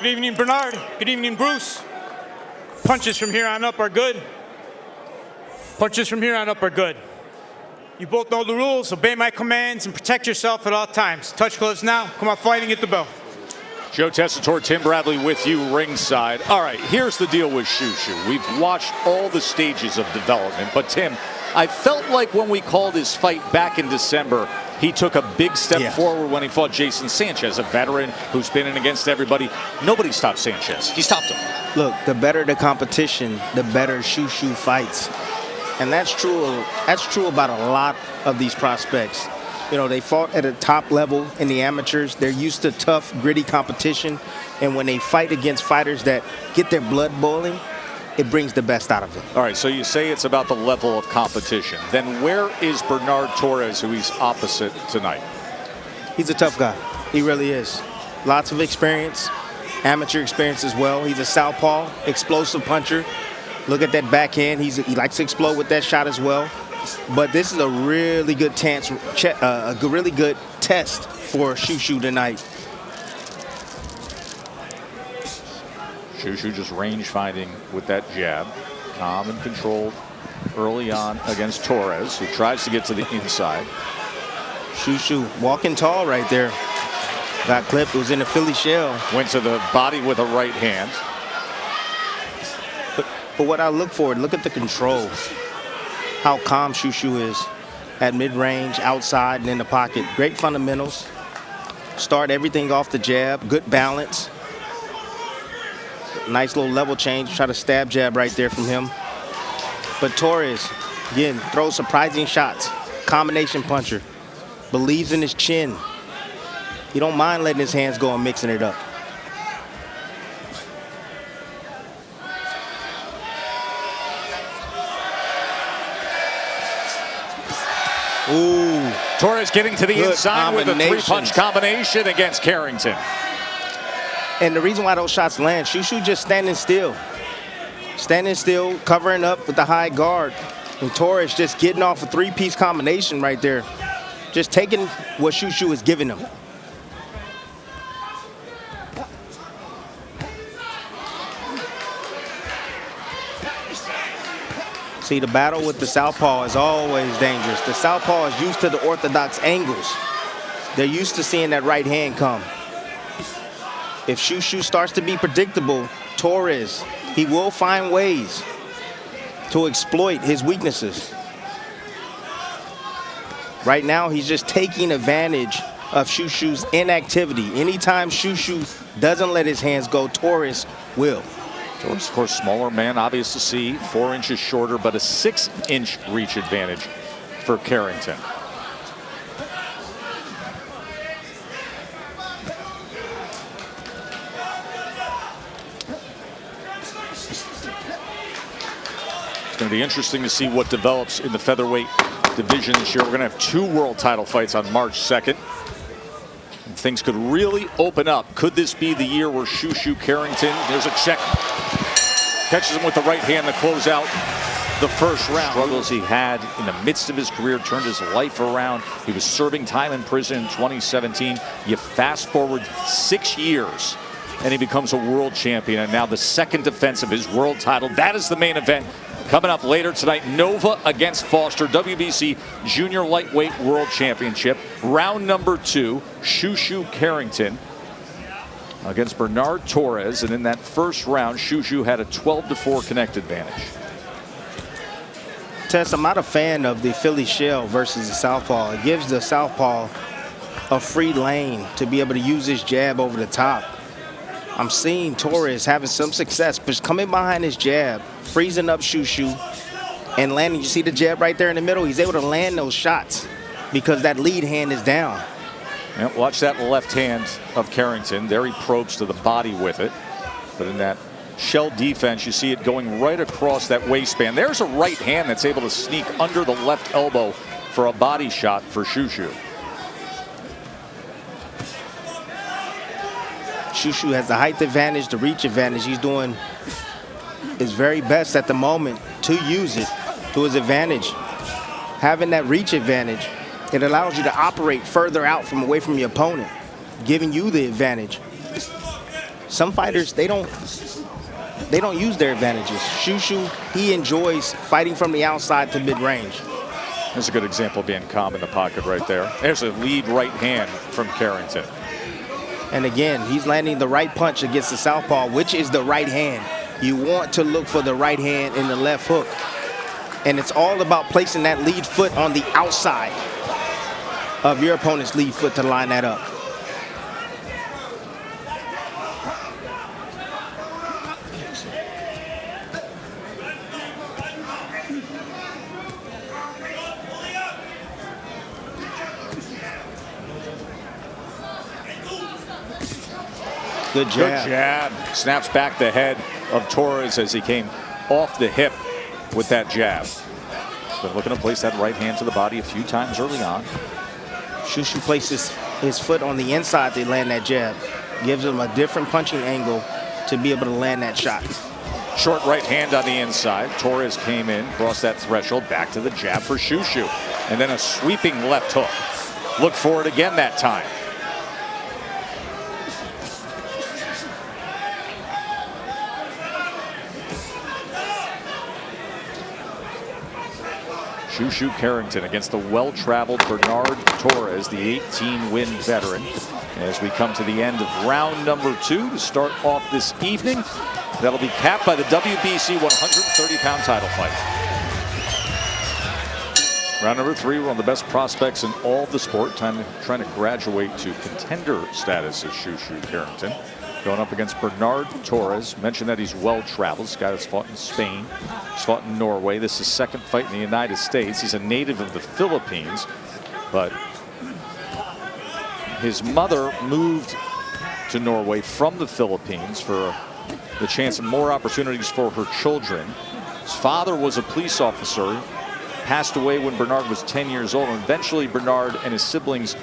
Good evening, Bernard. Good evening, Bruce. Punches from here on up are good. Punches from here on up are good. You both know the rules. Obey my commands and protect yourself at all times. Touch gloves now. Come on, fighting at the bell. Joe Tessitore, Tim Bradley with you ringside. All right, here's the deal with Shoo Shoo. We've watched all the stages of development, but Tim, I felt like when we called his fight back in December, he took a big step forward when he fought Jason Sanchez, a veteran who's been in against everybody. Nobody stopped Sanchez. He stopped him. Look, the better the competition, the better Shoo Shoo fights. And that's true about a lot of these prospects. You know, they fought at a top level in the amateurs. They're used to tough, gritty competition. And when they fight against fighters that get their blood boiling, it brings the best out of them. All right, so you say it's about the level of competition. Then where is Bernard Torres, who he's opposite tonight? He's a tough guy. He really is. Lots of experience, amateur experience as well. He's a southpaw, explosive puncher. Look at that backhand. He likes to explode with that shot as well. But this is a really good really good test for Shoo Shoo tonight. Shoo Shoo just range finding with that jab. Calm and controlled early on against Torres, who tries to get to the inside. Shoo Shoo walking tall right there. Got clipped. It was in the Philly shell. Went to the body with a right hand. But what I look for, look at the control. How calm Shoo Shoo is at mid-range, outside, and in the pocket. Great fundamentals. Start everything off the jab. Good balance. Nice little level change. Try to stab jab right there from him. But Torres, again, throws surprising shots. Combination puncher. Believes in his chin. He don't mind letting his hands go and mixing it up. Ooh. Torres getting to the Good inside with a three-punch combination against Carrington. And the reason why those shots land, Shoo Shoo just standing still. Standing still, covering up with the high guard. And Torres just getting off a three-piece combination right there. Just taking what Shoo Shoo is giving him. See, the battle with the southpaw is always dangerous. The southpaw is used to the orthodox angles. They're used to seeing that right hand come. If Shoo Shoo starts to be predictable, Torres, he will find ways to exploit his weaknesses. Right now, he's just taking advantage of Shoo Shoo's inactivity. Anytime Shoo Shoo doesn't let his hands go, Torres will. Torres, of course, smaller man, obvious to see, 4 inches shorter, but a 6-inch reach advantage for Carrington. It's going to be interesting to see what develops in the featherweight division this year. We're going to have 2 world title fights on March 2nd. And things could really open up. Could this be the year where Shoo Shoo Carrington, there's a check, catches him with the right hand to close out the first round. Struggles he had in the midst of his career turned his life around. He was serving time in prison in 2017. You fast forward 6 years and he becomes a world champion, and now the second defense of his world title. That is the main event coming up later tonight. Nova against Foster, WBC Junior Lightweight World Championship. Round number 2, Shoo Shoo Carrington against Bernard Torres. And in that first round, Shoo Shoo had a 12-4 connect advantage. Tess, I'm not a fan of the Philly shell versus the southpaw. It gives the southpaw a free lane to be able to use his jab over the top. I'm seeing Torres having some success, but coming behind his jab, freezing up Shoo Shoo, and landing. You see the jab right there in the middle? He's able to land those shots because that lead hand is down. Yep, watch that left hand of Carrington. There he probes to the body with it. But in that shell defense, you see it going right across that waistband. There's a right hand that's able to sneak under the left elbow for a body shot for Shoo Shoo. Shoo Shoo has the height advantage, the reach advantage. He's doing his very best at the moment to use it to his advantage. Having that reach advantage, it allows you to operate further out from away from your opponent, giving you the advantage. Some fighters, they don't use their advantages. Shushu, he enjoys fighting from the outside to mid-range. There's a good example being calm in the pocket right there. There's a lead right hand from Carrington. And again, he's landing the right punch against the southpaw, which is the right hand. You want to look for the right hand in the left hook. And it's all about placing that lead foot on the outside of your opponent's lead foot to line that up. Good jab. Good jab. Snaps back the head of Torres as he came off the hip with that jab. Been looking to place that right hand to the body a few times early on. Shushu places his foot on the inside to land that jab. Gives him a different punching angle to be able to land that shot. Short right hand on the inside. Torres came in, crossed that threshold, back to the jab for Shushu. And then a sweeping left hook. Look for it again that time. Shushu Carrington against the well-traveled Bernard Torres, the 18-win veteran. As we come to the end of round number 2 to start off this evening, that'll be capped by the WBC 130-pound title fight. Round number 3, we're on the best prospects in all of the sport. Trying to graduate to contender status is Shushu Carrington. Going up against Bernard Torres. Mentioned that he's well-traveled. This guy that's fought in Spain. He's fought in Norway. This is his second fight in the United States. He's a native of the Philippines, but his mother moved to Norway from the Philippines for the chance of more opportunities for her children. His father was a police officer, passed away when Bernard was 10 years old, and eventually Bernard and his siblings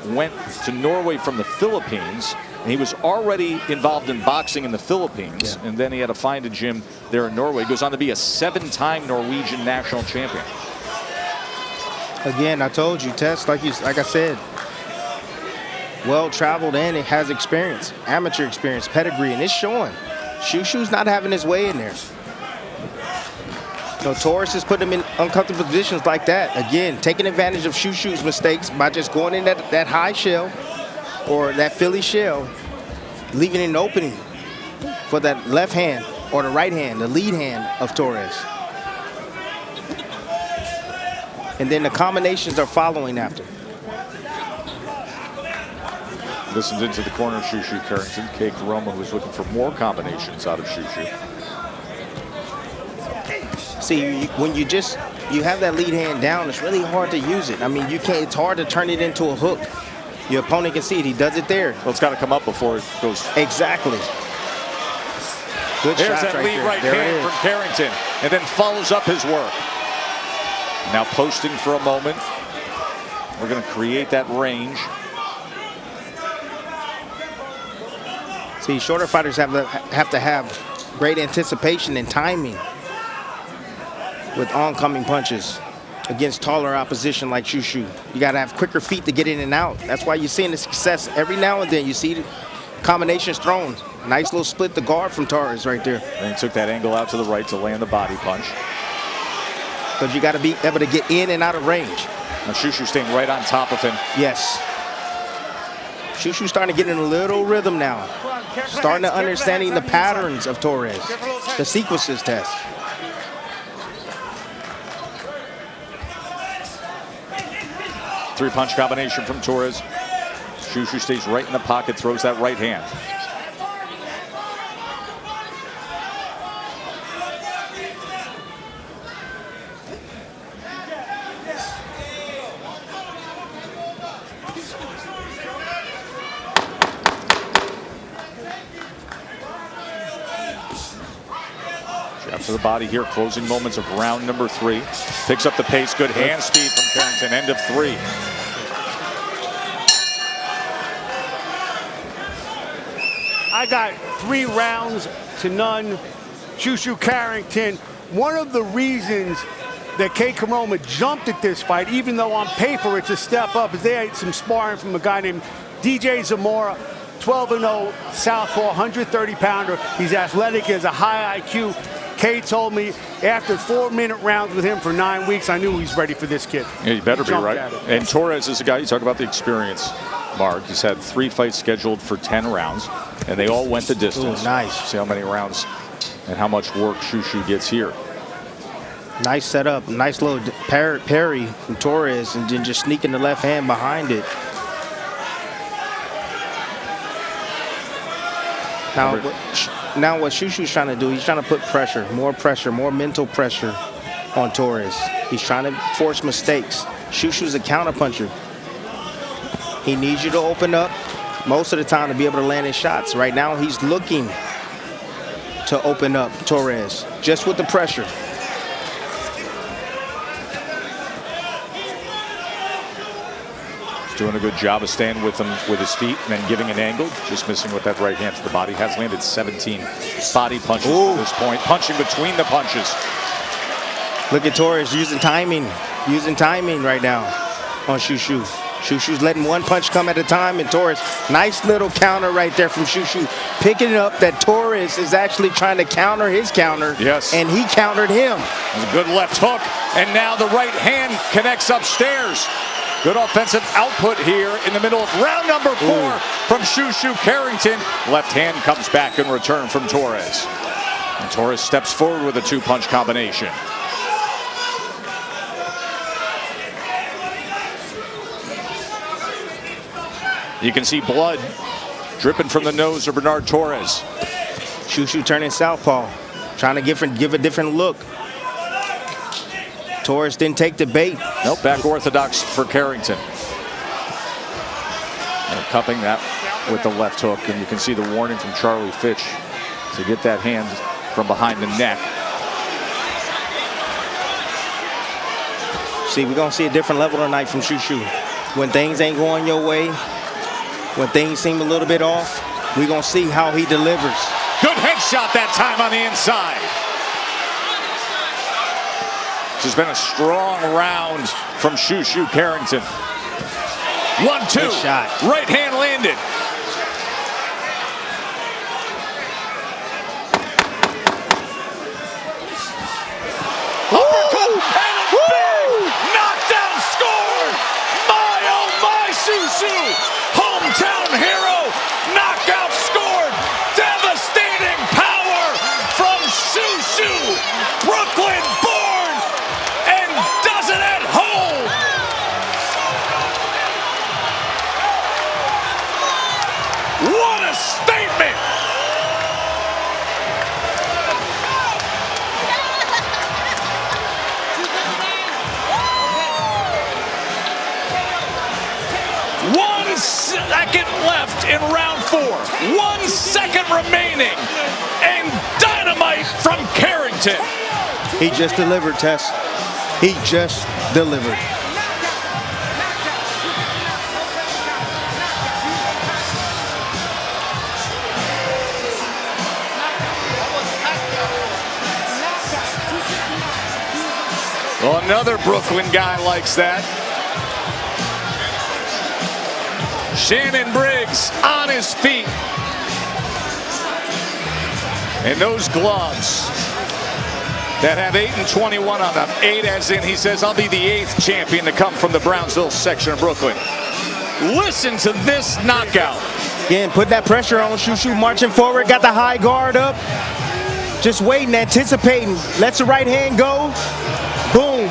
went to Norway from the Philippines. And he was already involved in boxing in the Philippines, and then he had to find a gym there in Norway. He goes on to be a 7-time Norwegian national champion. Again, I told you, Tess, like I said, well-traveled and it has experience, amateur experience, pedigree, and it's showing. Shushu's not having his way in there. You know, Torres is putting him in uncomfortable positions like that. Again, taking advantage of Shushu's mistakes by just going in that high shell or that Philly shell, leaving an opening for that left hand or the right hand, the lead hand of Torres. And then the combinations are following after. Listens into the corner of Shushu Carrington. Kay Karoma, who's looking for more combinations out of Shushu. See, when you have that lead hand down, it's really hard to use it. I mean, it's hard to turn it into a hook. Your opponent can see it. He does it there. Well, it's got to come up before it goes. Exactly. Good There's shot that lead right hand from Carrington, and then follows up his work. Now posting for a moment. We're going to create that range. See, shorter fighters have to have great anticipation and timing with oncoming punches against taller opposition like Shushu. You got to have quicker feet to get in and out. That's why you're seeing the success every now and then. You see the combinations thrown. Nice little split the guard from Torres right there. And he took that angle out to the right to land the body punch. Because you got to be able to get in and out of range. Now Shushu staying right on top of him. Yes. Shushu's starting to get in a little rhythm now. Starting to understanding the patterns of Torres. The sequences test. Three-punch combination from Torres. Shushu stays right in the pocket, throws that right hand. Jab to the body here, closing moments of round number 3. Picks up the pace, good hand speed from Carrington, end of 3. I got 3 rounds to none. Shushu Carrington, one of the reasons that Kay Karoma jumped at this fight, even though on paper it's a step up, is they had some sparring from a guy named DJ Zamora. 12-0 southpaw, 130-pounder. He's athletic, he has a high IQ. Kay told me after 4-minute rounds with him for 9 weeks, I knew he's ready for this kid. Yeah, you better be, Jumped right? at it. And Torres is a guy, you talk about the experience, Mark. He's had 3 fights scheduled for 10 rounds, and they all went the distance. Ooh, nice. See how many rounds and how much work Shushu gets here. Nice setup, nice little parry from Torres, and then just sneaking the left hand behind it. Now what Shushu's trying to do, he's trying to put pressure, more mental pressure on Torres. He's trying to force mistakes. Shushu's a counterpuncher. He needs you to open up most of the time to be able to land his shots. Right now, he's looking to open up Torres just with the pressure. Doing a good job of staying with him with his feet and then giving an angle. Just missing with that right hand to the body. Has landed 17 body punches to this point. Punching between the punches. Look at Torres using timing right now on Shushu. Shushu's letting one punch come at a time, and Torres, nice little counter right there from Shushu. Picking up that Torres is actually trying to counter his counter. Yes. And he countered him. It was a good left hook, and now the right hand connects upstairs. Good offensive output here in the middle of round number 4 from Shushu Carrington. Left hand comes back in return from Torres. And Torres steps forward with a 2-punch combination. You can see blood dripping from the nose of Bernard Torres. Shushu turning southpaw, trying to give a different look. Torres didn't take the bait. Nope, back orthodox for Carrington. And cupping that with the left hook, and you can see the warning from Charlie Fitch to get that hand from behind the neck. See, we're gonna see a different level tonight from Shushu. When things ain't going your way, when things seem a little bit off, we're gonna see how he delivers. Good headshot that time on the inside. This has been a strong round from Shushu Carrington. 1-2. Good shot. Right hand landed. Uppercut and a big knockdown scored. My oh my, Shushu, hometown hero, knockout scored. Devastating power from Shushu, Brooklyn born, and does it at home. What a statement! One second left in round 4. 1 second remaining, and dynamite from Carrington. He just delivered, Tess. He just delivered. Well, another Brooklyn guy likes that. Shannon Briggs on his feet. And those gloves that have 8 and 21 on them. 8 as in, he says, I'll be the 8th champion to come from the Brownsville section of Brooklyn. Listen to this knockout. Again, put that pressure on Shushu, marching forward, got the high guard up. Just waiting, anticipating. Lets the right hand go. Boom.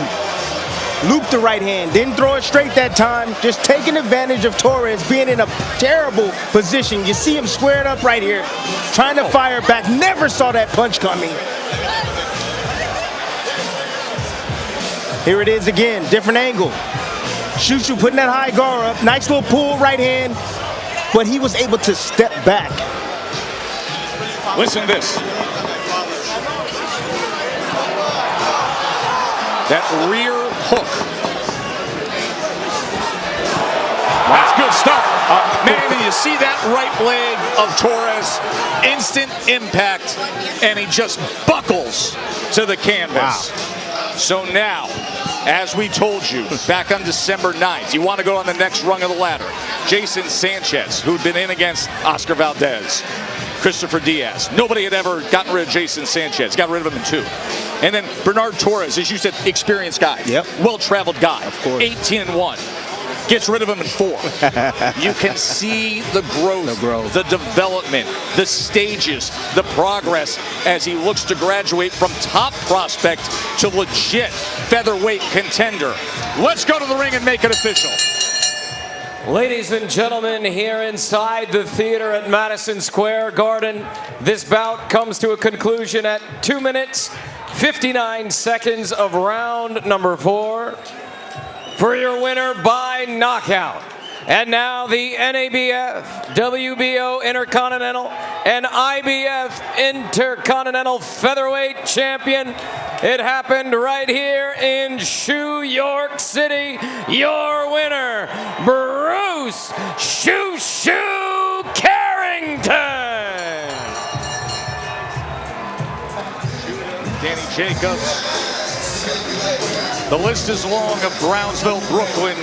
Looped the right hand. Didn't throw it straight that time. Just taking advantage of Torres being in a terrible position. You see him squared up right here, trying to fire back. Never saw that punch coming. Here it is again, different angle. Shushu putting that high guard up. Nice little pull right hand, but he was able to step back. Listen to this. That rear hook. That's good stuff. Man, you see that right leg of Torres, instant impact, and he just buckles to the canvas. Wow. So now, As we told you back on December 9th, you want to go on the next rung of the ladder. Jason Sanchez, who'd been in against Oscar Valdez, Christopher Diaz. Nobody had ever gotten rid of Jason Sanchez. Got rid of him in 2. And then Bernard Torres, as you said, experienced guy. Yep. Well-traveled guy. Of course. 18-1. Gets rid of him in 4. You can see the growth, the development, the stages, the progress as he looks to graduate from top prospect to legit featherweight contender. Let's go to the ring and make it official. Ladies and gentlemen, here inside the theater at Madison Square Garden, this bout comes to a conclusion at 2 minutes, 59 seconds of round number 4. For your winner by knockout. And now the NABF, WBO Intercontinental, and IBF Intercontinental Featherweight Champion. It happened right here in New York City. Your winner, Bruce Shoo Shoo Carrington. Danny Jacobs. The list is long of Brownsville, Brooklyn,